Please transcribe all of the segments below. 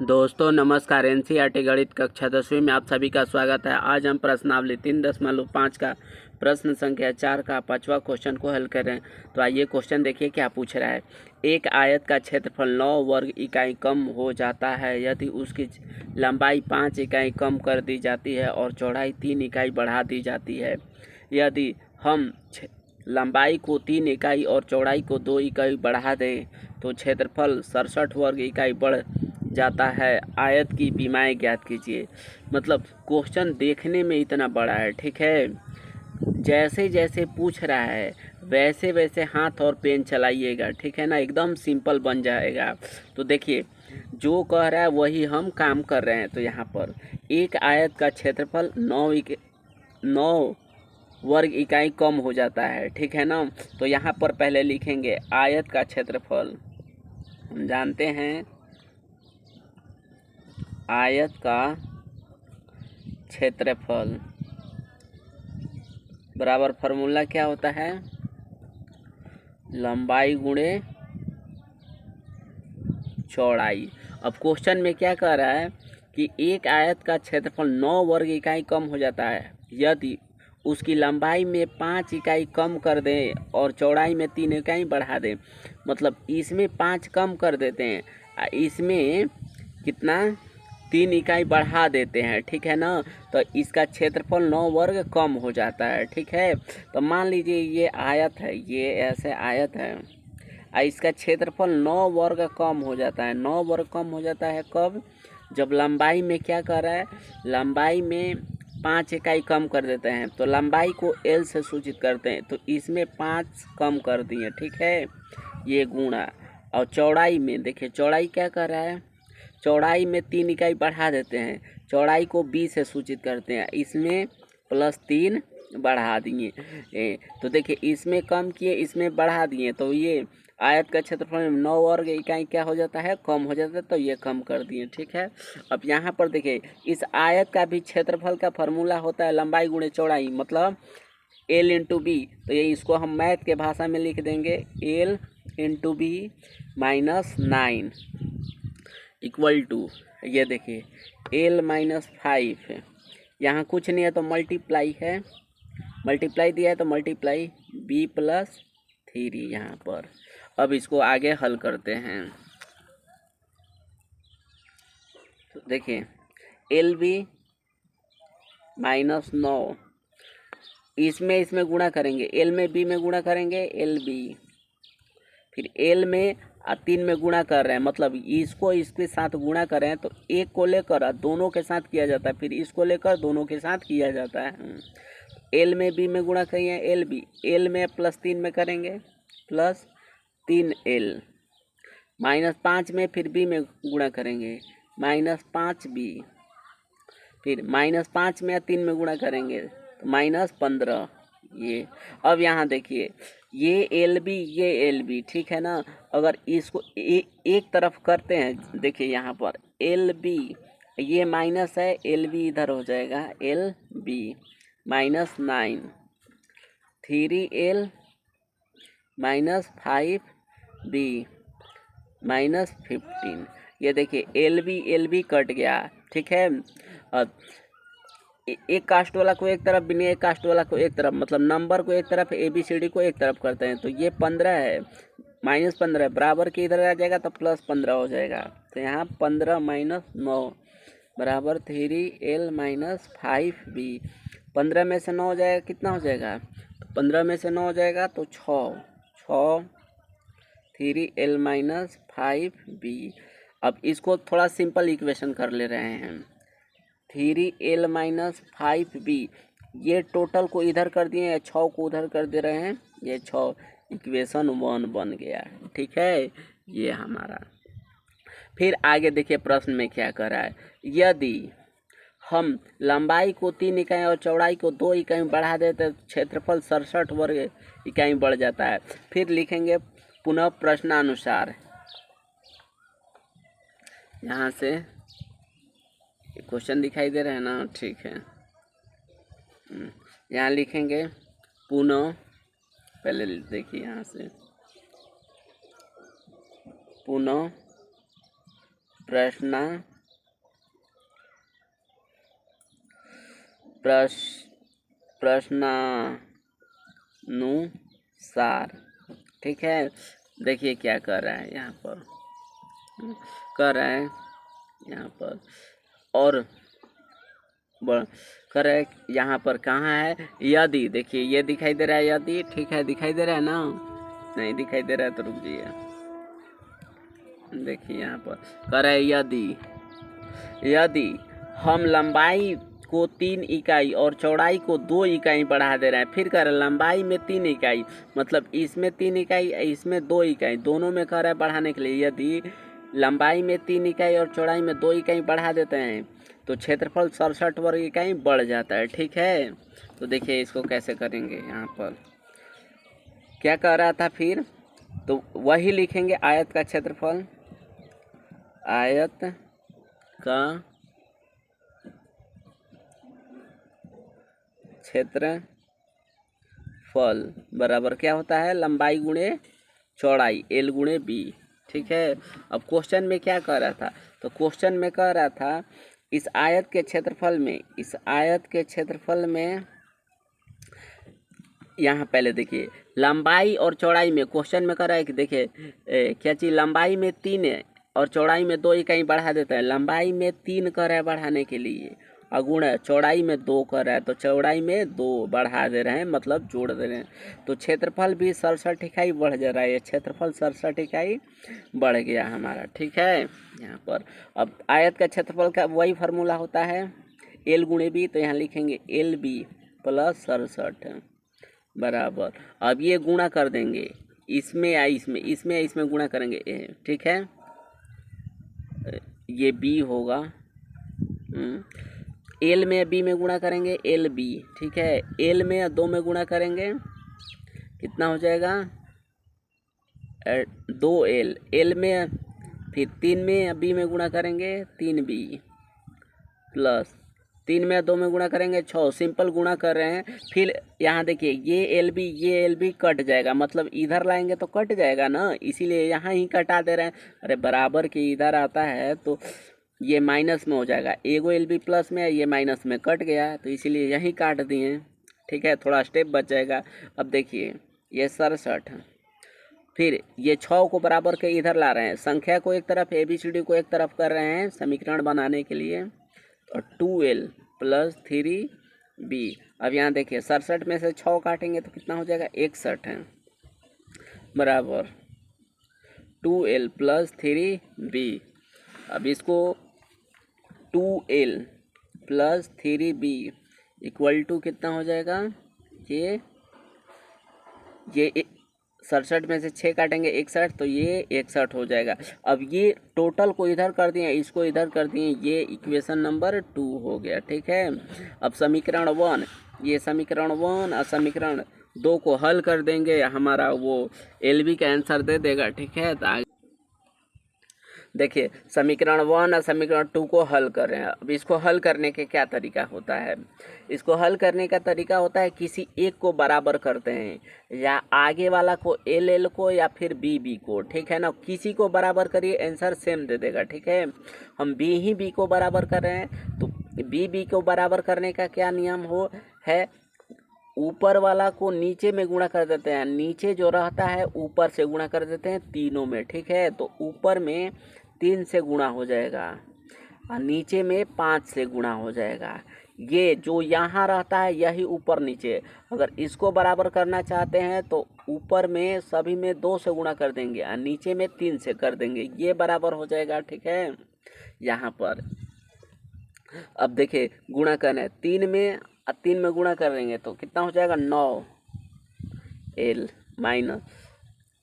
दोस्तों नमस्कार। एनसीईआरटी गणित कक्षा 10वीं में आप सभी का स्वागत है। आज हम प्रश्नावली 3.5 का प्रश्न संख्या 4 का 5वां क्वेश्चन को हल कर रहे हैं। तो आइए क्वेश्चन देखिए क्या पूछ रहा है। एक आयत का क्षेत्रफल 9 वर्ग इकाई कम हो जाता है यदि उसकी लंबाई 5 इकाई कम कर दी जाती है और चौड़ाई 3 इकाई बढ़ा दी जाती है। यदि हम लंबाई को 3 इकाई और चौड़ाई को 2 इकाई बढ़ा दें तो क्षेत्रफल 67 वर्ग इकाई बढ़ जाता है। आयत की विमाएँ ज्ञात कीजिए। मतलब क्वेश्चन देखने में इतना बड़ा है, ठीक है। जैसे जैसे पूछ रहा है वैसे वैसे हाथ और पेन चलाइएगा, ठीक है ना। एकदम सिंपल बन जाएगा। तो देखिए जो कह रहा है वही हम काम कर रहे हैं। तो यहाँ पर एक आयत का क्षेत्रफल 9 वर्ग इकाई कम हो जाता है, ठीक है ना। तो यहाँ पर पहले लिखेंगे आयत का क्षेत्रफल। हम जानते हैं आयत का क्षेत्रफल बराबर फार्मूला क्या होता है, लंबाई गुणे चौड़ाई। अब क्वेश्चन में क्या कह रहा है कि एक आयत का क्षेत्रफल 9 वर्ग इकाई कम हो जाता है यदि उसकी लंबाई में 5 इकाई कम कर दें और चौड़ाई में 3 इकाई बढ़ा दें। मतलब इसमें 5 कम कर देते हैं, इसमें कितना 3 इकाई बढ़ा देते हैं, ठीक है ना। तो इसका क्षेत्रफल 9 वर्ग कम हो जाता है, ठीक है। तो मान लीजिए ये आयत है, ये ऐसे आयत है, इसका क्षेत्रफल 9 वर्ग कम हो जाता है। 9 वर्ग कम हो जाता है कब, जब लंबाई में क्या कर रहा है, लंबाई में 5 इकाई कम कर देते हैं। तो लंबाई को L से सूचित करते हैं, तो इसमें 5 कम कर दिए, ठीक है, ये गुणा। और चौड़ाई में देखिए चौड़ाई क्या कर रहा है, चौड़ाई में 3 इकाई बढ़ा देते हैं। चौड़ाई को B से सूचित करते हैं, इसमें +3 बढ़ा दिए। तो देखिए इसमें कम किए इसमें बढ़ा दिए, तो ये आयत का क्षेत्रफल 9 वर्ग इकाई क्या हो जाता है, कम हो जाता है। तो ये कम कर दिए, ठीक है। अब यहाँ पर देखिए इस आयत का भी क्षेत्रफल का फार्मूला होता है लंबाई गुणे चौड़ाई, मतलब L इंटू बी। तो ये इसको हम मैथ के भाषा में लिख देंगे L into B -9 equal to, ये देखिए L -5। यहाँ कुछ नहीं है तो मल्टीप्लाई है, मल्टीप्लाई दिया है तो मल्टीप्लाई B+3 यहाँ पर। अब इसको आगे हल करते हैं। तो देखिए LB -9 इसमें गुणा करेंगे, L में B में गुणा करेंगे LB, फिर L में 3 में गुणा कर रहे हैं, मतलब इसको इसके साथ गुणा कर रहे हैं। तो एक को लेकर दोनों के साथ किया जाता है, फिर इसको लेकर दोनों के साथ किया जाता है। L में B में गुणा करिए LB, L में +3 में करेंगे +3L, -5 में फिर B में गुणा करेंगे -5B, फिर -5 में 3 में गुणा करेंगे तो -15 ये। अब यहाँ देखिए ये LB ये LB, ठीक है ना। अगर इसको एक तरफ करते हैं, देखिए यहाँ पर LB ये माइनस है, LB इधर हो जाएगा LB -9 3L -5B -15। ये देखिए LB कट गया, ठीक है। अब एक कास्ट वाला को एक तरफ बिना एक कास्ट वाला को एक तरफ, मतलब नंबर को एक तरफ ABCD को एक तरफ करते हैं। तो ये 15 है, -15 बराबर के इधर आ जाएगा तो +15 हो जाएगा। तो यहाँ 15 -9 बराबर 3L -5B। 15 में से 9 हो जाएगा, कितना हो जाएगा, तो 15 में से 9 हो जाएगा तो 6 3L -5B। अब इसको थोड़ा सिंपल इक्वेशन कर ले रहे हैं, 3L -5B। ये टोटल को इधर कर दिए, 6 को उधर कर दे रहे हैं, ये 6 इक्वेशन 1 बन गया, ठीक है, ये हमारा। फिर आगे देखिए प्रश्न में क्या कर रहा है, यदि हम लंबाई को 3 इकाई और चौड़ाई को 2 इकाई बढ़ा देते तो क्षेत्रफल 67 वर्ग इकाई बढ़ जाता है। फिर लिखेंगे पुनः प्रश्नानुसार, यहाँ से क्वेश्चन दिखाई दे रहे हैं ना, ठीक है। यहाँ लिखेंगे पुनः, पहले देखिए यहाँ से पुनः प्रश्नानुसार प्रश्नानुसार। ठीक है, देखिए क्या कर रहा है यहाँ पर, कर रहा है यहाँ पर, और कर रहा है यहाँ पर कहाँ है, यदि, देखिए ये दिखाई दे रहा है यदि, ठीक है, दिखाई दे रहा है ना, नहीं दिखाई दे रहा है तो रुक जाइए, देखिए यहाँ पर कर रहा है यदि हम लंबाई को 3 इकाई और चौड़ाई को 2 इकाई बढ़ा दे रहे हैं, फिर कह रहे हैं लंबाई में 3 इकाई, मतलब इसमें 3 इकाई इसमें 2 इकाई, दोनों में कह रहा है बढ़ाने के लिए, यदि लंबाई में 3 इकाई और चौड़ाई में 2 इकाई बढ़ा देते हैं तो क्षेत्रफल 67 वर्ग इकाई बढ़ जाता है। ठीक है, तो देखिए इसको कैसे करेंगे, यहाँ पर क्या कह रहा था फिर, तो वही लिखेंगे, आयत का क्षेत्रफल, आयत का क्षेत्रफल बराबर क्या होता है, लंबाई गुणे चौड़ाई, एल गुणे बी। ठीक है, अब क्वेश्चन में क्या कह रहा था, तो क्वेश्चन में कह रहा था इस आयत के क्षेत्रफल में, यहाँ पहले देखिए लंबाई और चौड़ाई में, क्वेश्चन में कह रहा है कि देखिए क्या चीज़, लंबाई में 3 है और चौड़ाई में 2 इकाई बढ़ा देता है, लंबाई में 3 कर रहा है बढ़ाने के लिए, अगुण है, चौड़ाई में 2 कर रहा है तो चौड़ाई में 2 बढ़ा दे रहे हैं, मतलब जोड़ दे रहे हैं, तो क्षेत्रफल भी 67 इकाई बढ़ जा रहा है, ये क्षेत्रफल 67 इकाई बढ़ गया हमारा। ठीक है, यहाँ पर अब आयत का क्षेत्रफल का वही फार्मूला होता है एल गुणे बी, तो यहाँ लिखेंगे एल बी प्लस 67 बराबर, अब ये गुणा कर देंगे, इसमें या इसमें गुणा करेंगे, ठीक है, ये बी होगा, एल में बी में गुणा करेंगे एल बी, ठीक है, एल में 2 में गुणा करेंगे कितना हो जाएगा 2L, एल में फिर 3 में बी में गुणा करेंगे 3B प्लस 3 में 2 में गुणा करेंगे 6, सिंपल गुणा कर रहे हैं। फिर यहाँ देखिए ये एल बी कट जाएगा, मतलब इधर लाएंगे तो कट जाएगा ना, इसीलिए यहाँ ही कटा दे रहे हैं, अरे बराबर के इधर आता है तो ये माइनस में हो जाएगा, एगो एल बी प्लस में है, ये माइनस में कट गया तो इसीलिए यहीं काट दिए। ठीक है, थोड़ा स्टेप बच जाएगा। अब देखिए ये 67, फिर ये 6 को बराबर के इधर ला रहे हैं, संख्या को एक तरफ ABCD को एक तरफ कर रहे हैं समीकरण बनाने के लिए, और 2L प्लस 3B। अब यहाँ देखिए 67 में से 6 काटेंगे तो कितना हो जाएगा 61 है, बराबर 2L प्लस 3B। अब इसको 2L plus 3B equal to कितना हो जाएगा, ये 67 में से 6 काटेंगे 61, तो ये 61 हो जाएगा। अब ये टोटल को इधर कर दिए, इसको इधर कर दिए, ये इक्वेशन नंबर 2 हो गया। ठीक है, अब समीकरण 1, ये समीकरण 1 और समीकरण 2 को हल कर देंगे, हमारा वो LB का आंसर दे देगा। ठीक है, तो देखिए समीकरण 1 और समीकरण 2 को हल कर रहे हैं। अब इसको हल करने के क्या तरीका होता है, इसको हल करने का तरीका होता है किसी एक को बराबर करते हैं, या आगे वाला को एल को या फिर बी को। ठीक है ना, किसी को बराबर करिए आंसर सेम दे देगा। ठीक है, हम बी को बराबर कर रहे हैं, तो बी को बराबर करने का क्या नियम है, ऊपर वाला को नीचे में गुणा कर देते हैं, नीचे जो रहता है ऊपर से गुणा कर देते हैं तीनों में। ठीक है, तो ऊपर में 3 से गुणा हो जाएगा और नीचे में 5 से गुणा हो जाएगा। ये जो यहाँ रहता है यही ऊपर नीचे, अगर इसको बराबर करना चाहते हैं तो ऊपर में सभी में 2 से गुणा कर देंगे और नीचे में 3 से कर देंगे, ये बराबर हो जाएगा। ठीक है, यहाँ पर अब देखिए गुणा करना है, 3 में गुणा करेंगे तो कितना हो जाएगा 9L माइनस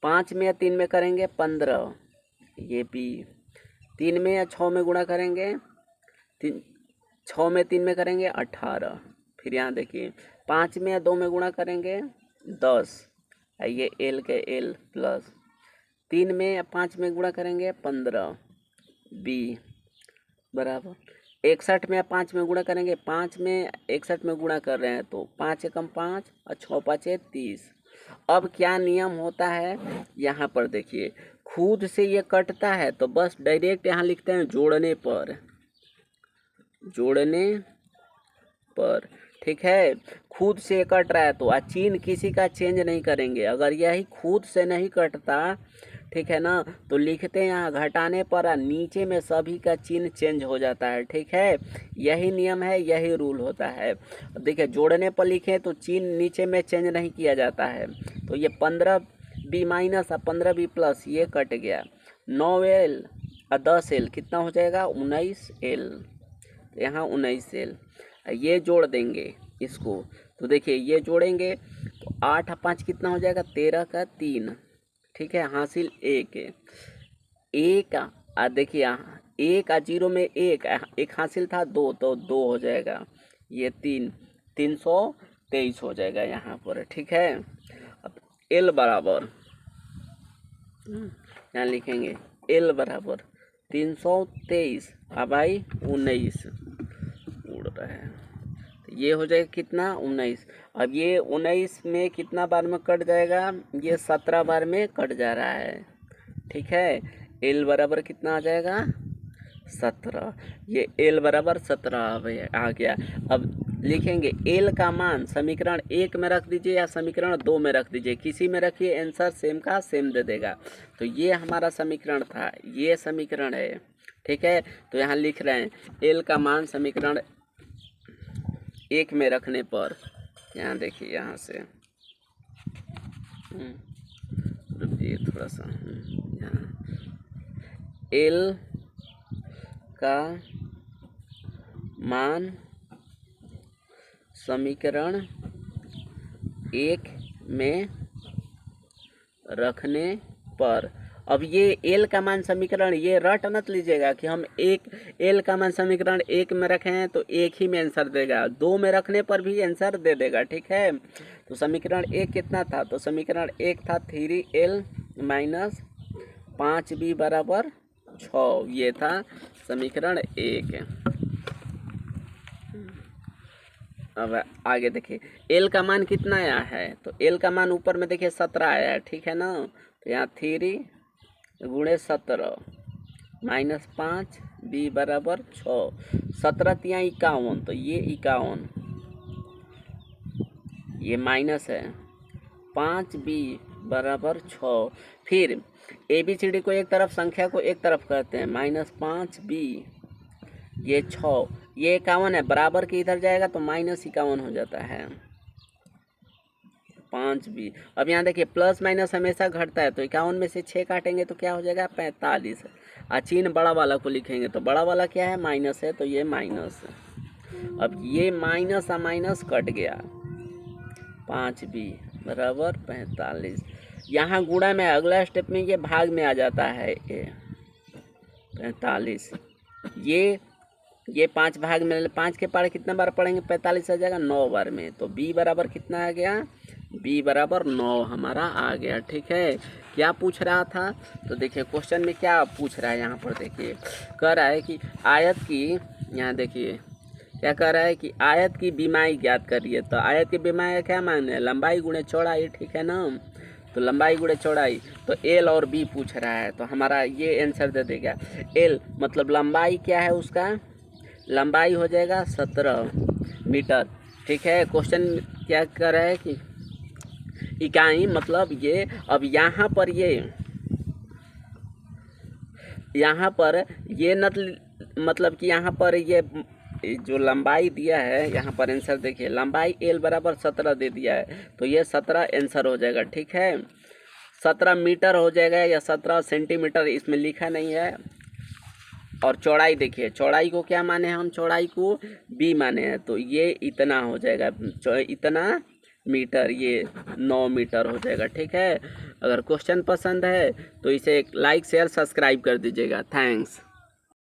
5 में या 3 में करेंगे 15, ये B 3 में या 6 में गुणा करेंगे 6 में 3 में करेंगे 18, फिर यहाँ देखिए 5 में या 2 में गुणा करेंगे 10, ये L के L प्लस 3 में या 5 में गुणा करेंगे 15, B बराबर 61 में 5 में गुणा करेंगे, 5 में 61 में गुणा कर रहे हैं तो 5 एकम 5 और 6 5 30। अब क्या नियम होता है, यहाँ पर देखिए खुद से ये कटता है तो बस डायरेक्ट यहाँ लिखते हैं जोड़ने पर ठीक है, खुद से कट रहा है तो चिन्ह किसी का चेंज नहीं करेंगे। अगर यही खुद से नहीं कटता, ठीक है ना, तो लिखते हैं यहाँ घटाने पर नीचे में सभी का चिन्ह चेंज हो जाता है। ठीक है, यही नियम है, यही रूल होता है। देखिए जोड़ने पर लिखें तो चिन्ह नीचे में चेंज नहीं किया जाता है। तो ये 15b माइनस और 15b प्लस ये कट गया। 9l और 10l कितना हो जाएगा 19l। तो यहाँ 19l ये जोड़ देंगे इसको। तो देखिए ये जोड़ेंगे तो 8 और 5 कितना हो जाएगा 13 का 3। ठीक है, हासिल एक देखिए यहाँ 1 और 0 में एक हासिल था 2, तो 2 हो जाएगा। ये 323 हो जाएगा यहाँ पर। ठीक है, अब L बराबर यहाँ लिखेंगे L बराबर 323 अब आई 19 उड़ रहा है, तो ये हो जाएगा कितना 19। अब ये 19 में कितना बार में कट जाएगा, ये 17 बार में कट जा रहा है। ठीक है, L बराबर कितना आ जाएगा 17। ये L बराबर 17 आ गया। अब लिखेंगे L का मान समीकरण 1 में रख दीजिए या समीकरण 2 में रख दीजिए, किसी में रखिए, आंसर सेम का सेम दे देगा। तो ये हमारा समीकरण था, ये समीकरण है। ठीक है, तो यहाँ लिख रहे हैं L का मान समीकरण 1 में रखने पर, यहाँ देखिए यहाँ से रुकिए थोड़ा सा, यहाँ L का मान समीकरण 1 में रखने पर। अब ये L का मान समीकरण ये रट मत लीजिएगा कि हम L का मान समीकरण 1 में रखे हैं तो 1 ही में आंसर देगा, 2 में रखने पर भी आंसर दे देगा। ठीक है, तो समीकरण 1 कितना था, तो समीकरण 1 था 3L माइनस 5B बराबर 6, ये था समीकरण 1। अब आगे देखिए L का मान कितना आया है, तो L का मान ऊपर में देखिए 17 आया है। ठीक है ना, तो यहाँ 3 गुणे 17 माइनस 5B बराबर 6, 17 तिया 51, तो ये 51, ये माइनस है 5B बराबर 6। फिर ABCD को एक तरफ, संख्या को एक तरफ करते हैं, माइनस 5B, ये 6, ये 51 है, बराबर के इधर जाएगा तो माइनस 51 हो जाता है 5B। अब यहाँ देखिए प्लस माइनस हमेशा घटता है, तो 51 में से 6 काटेंगे तो क्या हो जाएगा 45। चिन्ह बड़ा वाला को लिखेंगे तो बड़ा वाला क्या है माइनस है, तो ये माइनस। अब ये माइनस और माइनस कट गया, 5B बराबर 45। यहाँ गुणा में अगला स्टेप में ये भाग में आ जाता है, ये 45। ये 5 भाग में, 5 के पार कितना बार पढ़ेंगे 45 आ जाएगा 9 बार में। तो B बराबर कितना आ गया, B बराबर 9 हमारा आ गया। ठीक है, क्या पूछ रहा था, तो देखिए क्वेश्चन में क्या पूछ रहा है, यहाँ पर देखिए कह रहा है कि आयत की, यहाँ देखिए क्या कह रहा है कि आयत की बीमाई ज्ञात करिए। तो आयत की बीमाई का क्या मान है, लंबाई गुणे चौड़ाई। ठीक है ना, तो लंबाई गुणे चौड़ाई, तो L और B पूछ रहा है, तो हमारा ये आंसर दे देगा। L मतलब लंबाई क्या है उसका, लंबाई हो जाएगा 17 मीटर। ठीक है, क्वेश्चन क्या कर रहा है कि इकाई मतलब ये, अब यहाँ पर ये मतलब कि यहाँ पर ये जो लंबाई दिया है, यहाँ पर आंसर देखिए लंबाई L बराबर 17 दे दिया है, तो ये 17 आंसर हो जाएगा। ठीक है, 17 मीटर हो जाएगा या 17 सेंटीमीटर, इसमें लिखा नहीं है। और चौड़ाई देखिए, चौड़ाई को क्या माने हैं हम, चौड़ाई को B माने हैं, तो ये इतना हो जाएगा, इतना मीटर, ये 9 मीटर हो जाएगा। ठीक है, अगर क्वेश्चन पसंद है तो इसे लाइक शेयर सब्सक्राइब कर दीजिएगा। थैंक्स।